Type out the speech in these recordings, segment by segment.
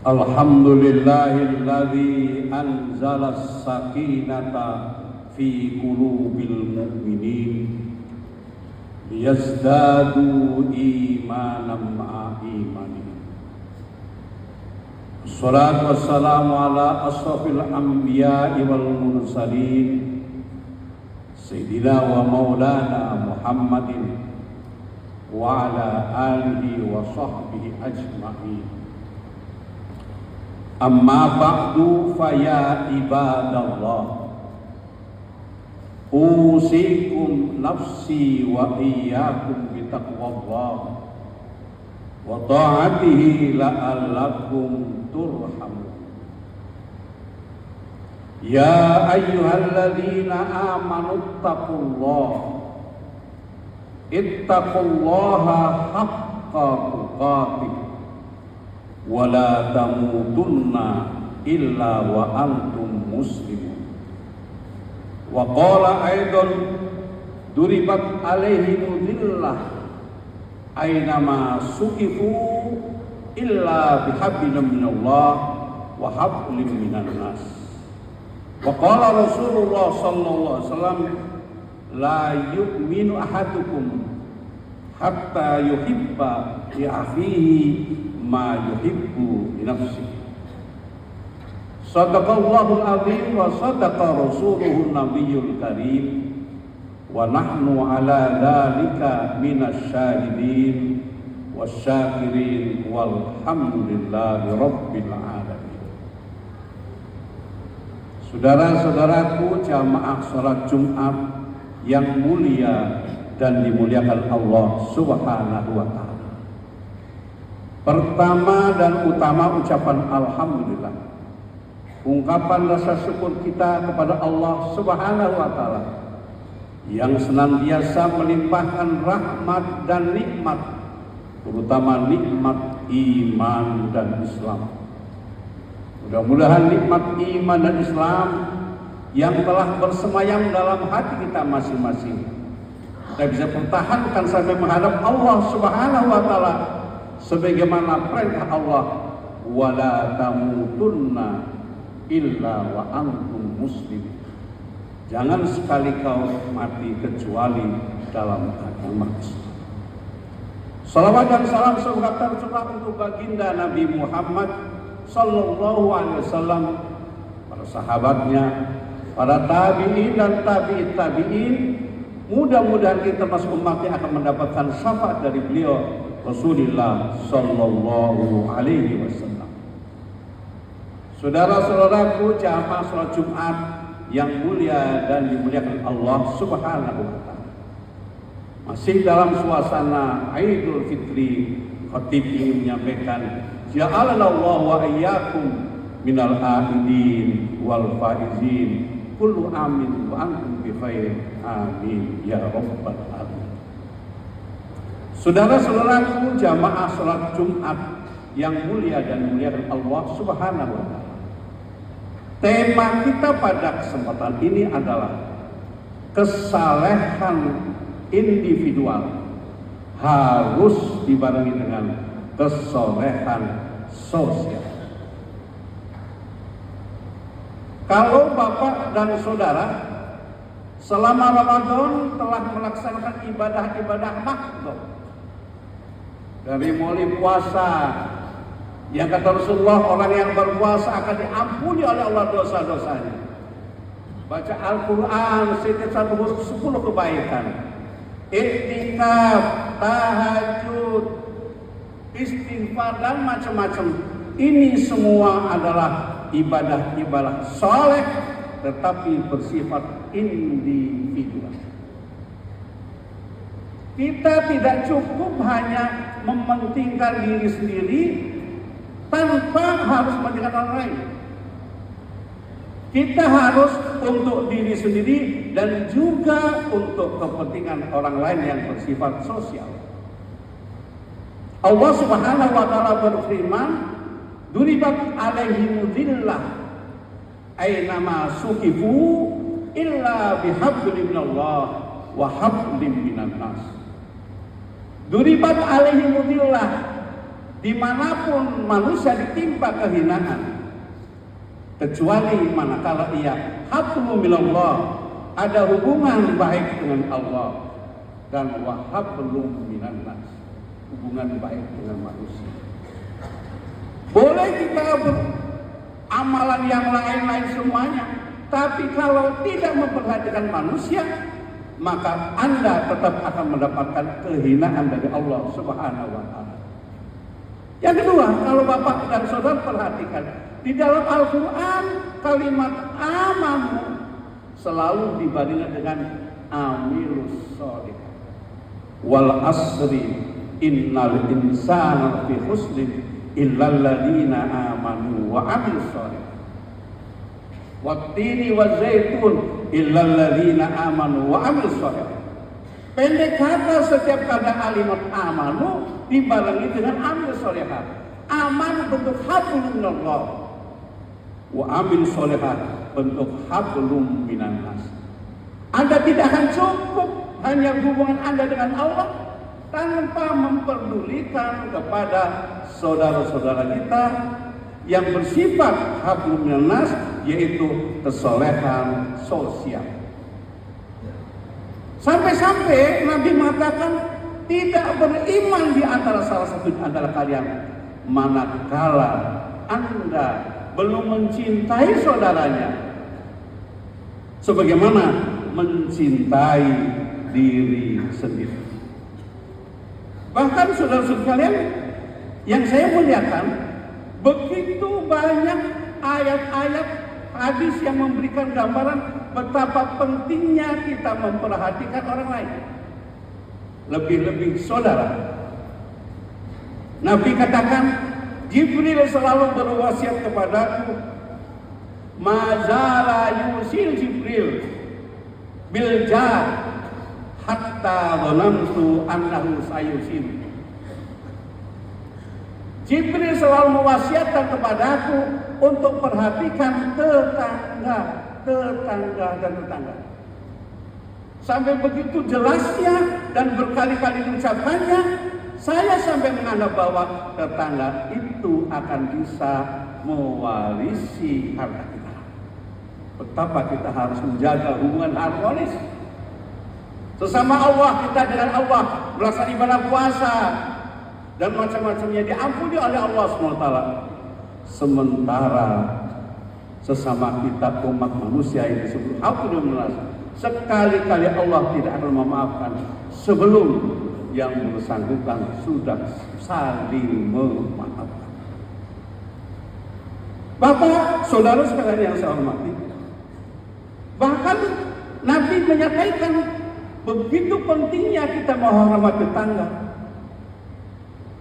Alhamdulillahilladzi anzala as-sakinata fi qulubil mu'minin liyazdadu imanan ma'a imanihim. Assalatu wassalamu ala ashrafil anbiya'i wal mursalin Sayyidina wa maulana Muhammadin wa ala alihi wa sahbihi ajma'in. Amma ba'du faya ibadallah, usikum nafsi wa iyyakum bitaqwallah wa ta'atihi la'allakum turhamun. Ya ayyuhalladzina amanu ittaqullaha haqqa tuqatih wa la tamutunna illa wa antum muslimun. Wa qala aidan duribat alaihim dhillah aynama suqifu illa bihablin minallah wa hablin minan nas. Wa qala Rasulullah sallallahu alaihi wasallam la yu'minu ahadukum hatta yuhibba li akhihi ma yuhibbu li nafsihi. Sadaqallahul azim wa sadaqa rasuluhun nabiyyul karim wa nahnu ala dzalika minasy syahidin wasyakirin walhamdulillahi rabbil alamin. Saudara-saudaraku jamaah salat Jumat yang mulia dan dimuliakan Allah Subhanahu wa taala. Pertama dan utama ucapan alhamdulillah, ungkapan rasa syukur kita kepada Allah Subhanahu wa taala yang senantiasa melimpahkan rahmat dan nikmat, terutama nikmat iman dan Islam. Mudah-mudahan nikmat iman dan Islam yang telah bersemayam dalam hati kita masing-masing kita bisa pertahankan sampai menghadap Allah Subhanahu wa taala sebagaimana perintah Allah, wala tamutunna illa wa antum muslim. Jangan sekali kau mati kecuali dalam agama Islam. Salawat dan salam semoga tercurah untuk baginda Nabi Muhammad sallallahu alaihi wasallam, para sahabatnya, para tabi'in dan tabi'it tabi'in. Mudah-mudahan kita masuk umat yang akan mendapatkan syafaat dari beliau Rasulullah sallallahu alaihi wasallam. Saudara-saudaraku jamaah salat Jumat yang mulia dan dimuliakan Allah Subhanahu wa taala. Masih dalam suasana Idul Fitri, khatib ingin menyampaikan ja'alallahu wa iyyakum minal aidin wal faizin. Kullu amin wa antum bi khair. Amin ya rabbal alamin. Saudara-saudaraku jamaah salat Jumat yang mulia dan dimuliakan Allah Subhanahu wa taala. Tema kita pada kesempatan ini adalah kesalehan individual harus dibarengi dengan kesalehan sosial. Kalau Bapak dan Saudara selama Ramadan telah melaksanakan ibadah-ibadah makhluk, dari mulai puasa, yang kata Rasulullah orang yang berpuasa akan diampuni oleh Allah dosa-dosanya. Baca Al-Quran setiap satu huruf 10 kebaikan. Iktikaf, tahajud, istighfar dan macam-macam. Ini semua adalah ibadah-ibadah saleh tetapi bersifat individual. Kita tidak cukup hanya mementingkan diri sendiri tanpa harus mementingkan orang lain. Kita harus untuk diri sendiri dan juga untuk kepentingan orang lain yang bersifat sosial. Allah Subhanahu wa taala berfirman, "Duribat alaihim dhillah aynama suqifu illa bihablin minallah wa hablin minan nas." Duribat alaihim dhillah, dimanapun manusia ditimpa kehinaan, kecuali manakala ia hablum minallah, ada hubungan baik dengan Allah, dan wa hablum minan nas, hubungan baik dengan manusia. Boleh kita beramalan yang lain-lain semuanya, tapi kalau tidak memperhatikan manusia, maka Anda tetap akan mendapatkan kehinaan dari Allah Subhanahu wa Ta'ala. Yang kedua, kalau Bapak dan Saudara perhatikan, di dalam Al-Quran kalimat amanu selalu dibandingkan dengan amilus sholih. Wal asri innal insana fi khusrin illal ladzina amanu wa amilus sholih. Wattini wazaitun illal ladzina amanu wa amilus sholih. Pendek kata setiap kata kalimat amanu dibarengi dengan amil solehat. Aman bentuk hablum minallah, wa amil solehat bentuk hablum minan nas. Anda tidak akan cukup hanya hubungan Anda dengan Allah tanpa memperdulikan kepada saudara-saudara kita yang bersifat hablum minan nas, yaitu kesolehan sosial. Sampai-sampai Nabi mengatakan tidak beriman di antara salah satu di antara kalian manakala Anda belum mencintai saudaranya sebagaimana mencintai diri sendiri. Bahkan saudara-saudara kalian yang saya muliakan, begitu banyak ayat-ayat hadis yang memberikan gambaran betapa pentingnya kita memperhatikan orang lain, lebih-lebih saudara. Nabi katakan, Jibril selalu berwasiat kepadaku, mazala yusil Jibril bil jar hatta dhanantu annahu sayusil. Jibril selalu mewasiatkan kepadaku untuk perhatikan tetangga dan tetangga. Sampai begitu jelasnya dan berkali-kali mengucapkannya, saya sampai menganggap bahwa tetangga itu akan bisa mewarisi harta kita. Betapa kita harus menjaga hubungan harmonis sesama Allah, kita dengan Allah, melaksanakan ibadah puasa dan macam-macamnya diampuni oleh Allah SWT. Sementara sesama kita umat manusia yang disebut hablum minas, sekali-kali Allah tidak akan memaafkan sebelum yang bersangkutan sudah saling memaafkan. Bapak, saudara sekalian yang saya hormati, bahkan Nabi menyatakan begitu pentingnya kita menghormati tetangga.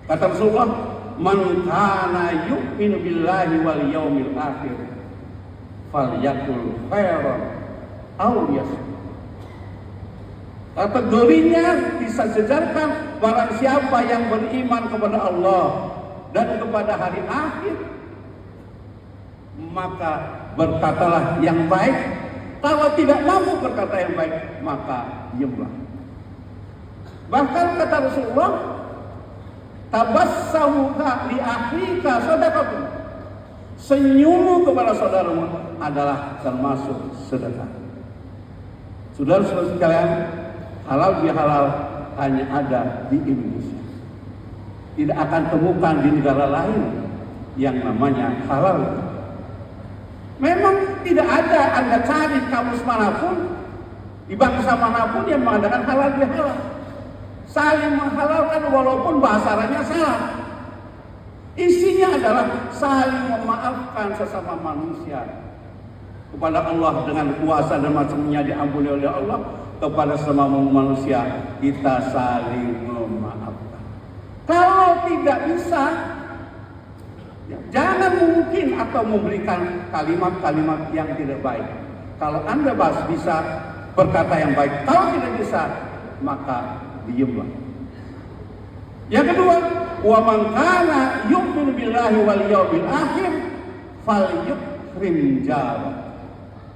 Kata Rasulullah, man kana yu'minu billahi wal yaumil akhir falyakul khairan aw liyasmut. Kategorinya disejarkan barang siapa yang beriman kepada Allah dan kepada hari akhir, maka berkatalah yang baik. Kalau tidak mampu berkata yang baik, maka diamlah. Bahkan kata Rasulullah, tabassamuka li akhika sadaqatun. Senyummu kepada saudaramu adalah termasuk sedekah. Saudara-saudara sekalian, halal bihalal hanya ada di Indonesia. Tidak akan temukan di negara lain yang namanya halal. Memang tidak ada Anda cari kamus manapun, di bangsa manapun yang mengadakan halal bihalal. Saling menghalalkan walaupun bahasanya salah. Isinya adalah saling memaafkan sesama manusia. Kepada Allah dengan kuasa dan macamnya diampuni oleh Allah, kepada semua manusia kita saling memaafkan. Kalau tidak bisa, jangan mungkin atau memberikan kalimat-kalimat yang tidak baik. Kalau Anda bisa berkata yang baik, kalau tidak bisa, maka diamlah. Yang kedua, wa man kana yu'minu billahi wal yawmil akhir falyukrim jarah.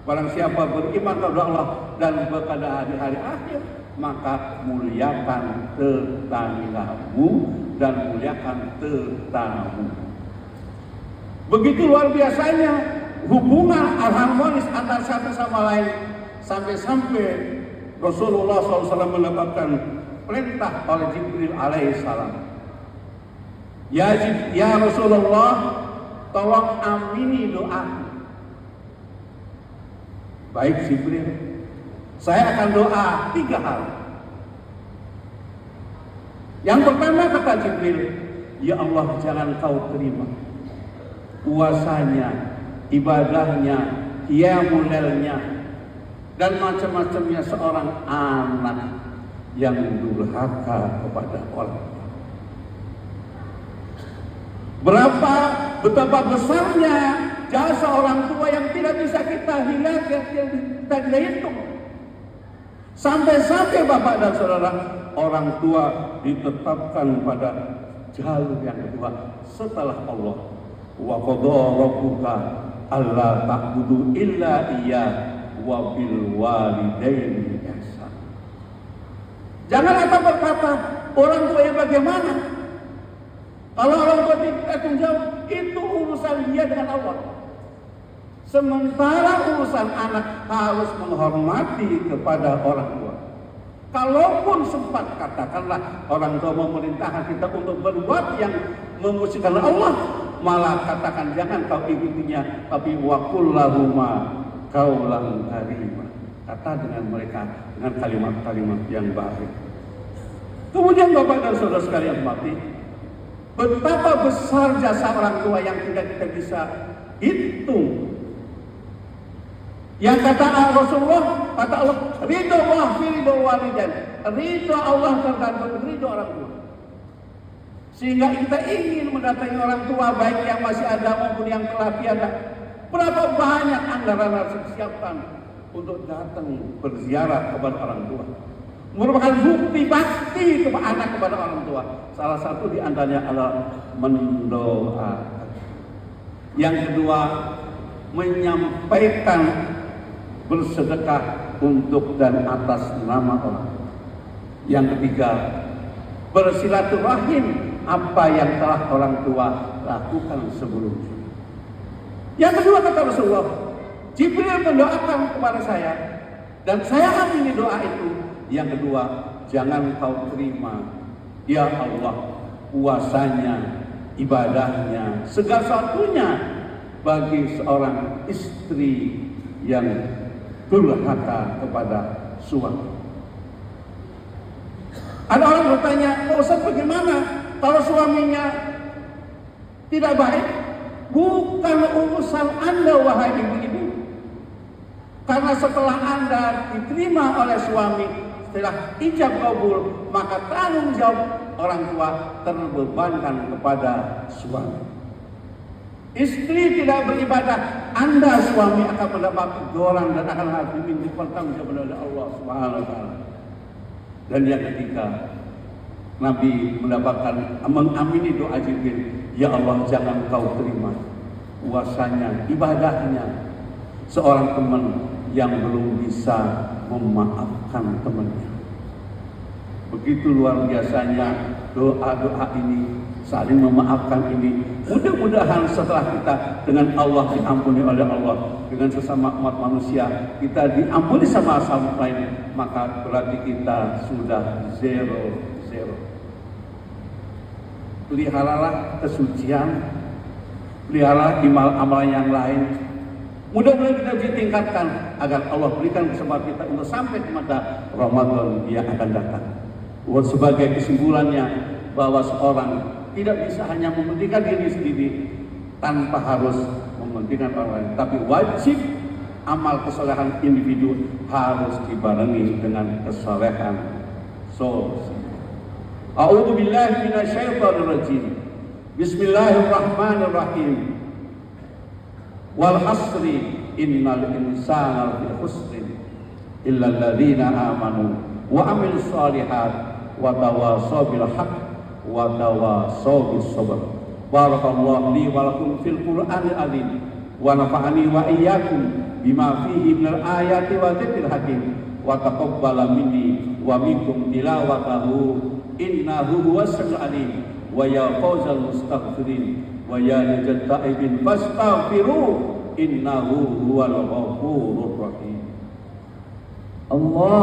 Barang siapa beriman kepada Allah dan kepada hari-hari akhir, maka muliakan tetanggamu dan muliakan tetamu. Begitu luar biasanya hubungan harmonis antara satu sama lain, sampai-sampai Rasulullah SAW mendapatkan perintah oleh Jibril alaihissalam. Ya Rasulullah, tolong amini doa. Baik Jibril, saya akan doa 3 hal. Yang pertama kata Jibril, ya Allah, jangan kau terima puasanya, ibadahnya, qiyamul lailnya, dan macam-macamnya seorang anak yang durhaka kepada orang tua. Betapa besarnya jasa orang tua yang tidak bisa kita tidak hitung. Sampai-sampai Bapak dan Saudara, orang tua ditetapkan pada jalur yang kedua setelah Allah. Wa qadha rabbuka alla ta'budu illa iyyah wa bil walidaini ihsan. Jangan kita berkata orang tua yang bagaimana. Kalau orang tua tidak tanggung jawab, itu urusan dia dengan Allah. Sementara urusan anak harus menghormati kepada orang tua. Kalaupun sempat katakanlah orang tua memerintahkan kita untuk berbuat yang memuliakan Allah, malah katakan jangan kau ikutinya, tapi waqul lahuma qaulan karima. Kata dengan mereka dengan kalimat-kalimat yang baik. Kemudian Bapak dan Saudara sekalian mati, betapa besar jasa orang tua yang tidak kita bisa hitung. Yang kata Rasulullah, kata Allah, ridho Allah fi ridho walidain. Ridho Allah tergantung ridho orang tua. Sehingga kita ingin mendatangi orang tua, baik yang masih ada maupun yang telah tiada. Berapa banyak anggaran harus disiapkan untuk datang berziarah kepada orang tua. Merupakan bukti bakti anak kepada orang tua. Salah satu di antaranya adalah mendoakan. Yang kedua, menyampaikan bersedekah untuk dan atas nama orang. Yang ketiga, bersilaturahim apa yang telah orang tua lakukan sebelumnya. Yang kedua kata Rasulullah, Jibril mendoakan kepada saya dan saya amini doa itu. Yang kedua, jangan kau terima ya Allah puasanya, ibadahnya, segala sesuatunya bagi seorang istri yang durhaka kepada suami. Ada orang bertanya, Pak Ustaz, bagaimana kalau suaminya tidak baik? Bukan urusan Anda wahai ibu-ibu. Karena setelah Anda diterima oleh suami, setelah ijab kabul, maka tanggung jawab orang tua terbebankan kepada suami. Istri tidak beribadah, Anda suami akan mendapat teguran dan akan harus diminta pertanggung oleh Allah Subhanahu wa taala. Dan yang ketiga, Nabi mendapatkan mengamini doa Jibril, ya Allah jangan kau terima puasanya, ibadahnya seorang teman yang belum bisa memaafkan temannya. Begitu luar biasanya doa-doa ini, saling memaafkan ini. Mudah-mudahan setelah kita dengan Allah diampuni oleh Allah, dengan sesama umat manusia kita diampuni sama lain, maka berarti kita sudah zero. Peliharalah kesucian, peliharalah amal yang lain. Mudah-mudahan kita ditingkatkan agar Allah berikan kesempatan kita untuk sampai ke mata Ramadan yang akan datang. Sebagai kesimpulannya, bahwa seorang tidak bisa hanya mementingkan diri sendiri tanpa harus mementingkan orang lain, tapi wajib amal kesolehan individu harus dibarengi dengan kesolehan sosial. A'udzu billahi minasyaitonir rajim. Bismillahirrahmanirrahim. Wal hasri innal insana lafi khusrin illa alladziina aamanu wa 'amilus shalihaati wa tawashaw bil haqqi wa tawashaw bis sabr. Barakallahu li wa lakum fil Qur'anil azim wa nafa'ani wa iyyakum bima fihi minal ayati wa dzikril hakim wa taqabbala minni wa minkum tilawatahu innahu huwas samiul alim wa ya fawzal mustaghfirin wa ya najat ta'ibin fastaghfiru innahu huwal ghafurur rahim. Allah